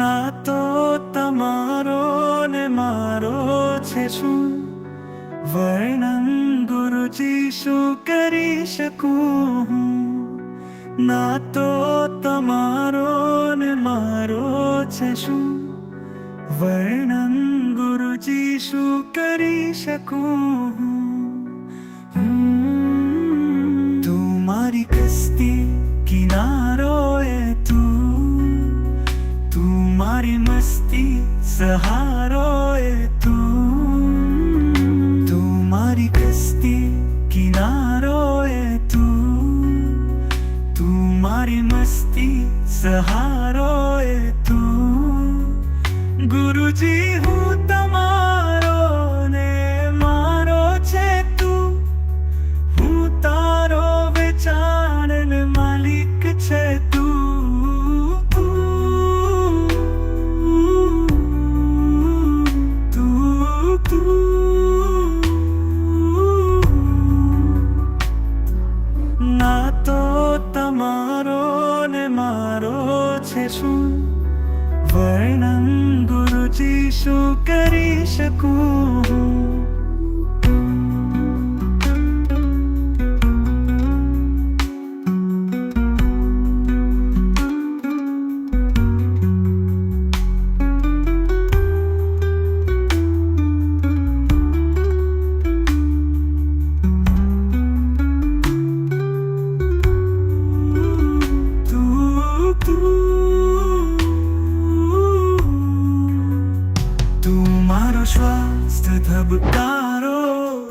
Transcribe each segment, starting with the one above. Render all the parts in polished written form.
ના તો તમારો ને મારો છે શું વર્ણન ગુરુજી શું કરી શકું હું? ના તો તમારો ને મારો છે શું વર્ણન ગુરુજી શું કરી શકું હું? તું મારી કસ્તી કિનારો એ તું મારી મસ્તી સહારો એ તું મારી કસ્તી કિનારો એ તું મારી મસ્તી સહારો એ તું ગુરુજી હું તમારો ને મારો છે તું હું તારો વેચાણ ને માલિક છે ના તો તમારો ને મારો છે શું વર્ણન ગુરુજી શું કરી શકું હું? શ્વાસ ધબકારો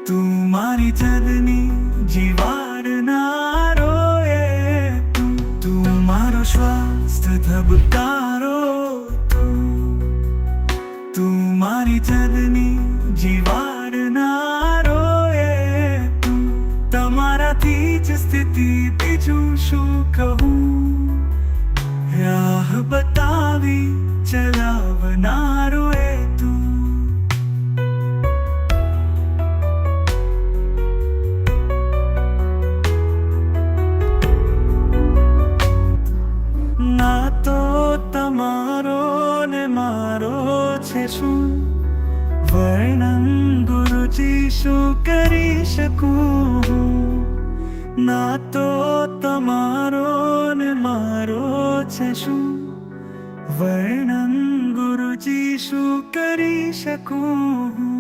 તું મારી જગની જીવાડનારો એ તું મારો શ્વાસ ધબકારો તું મારી જગની જીવાડનારો એ તમારાથી જ સ્થિતિ બીજું શું કહું? રાહ બતાવી ચલાવનારો એ તું ના તો તમારો ને મારો છે શું વર્ણન ગુરુજી શું કરી શકું હું? ના તો તમારો ને મારો છે શું વર્ણન ગુરુજી શું કરી શકું હું?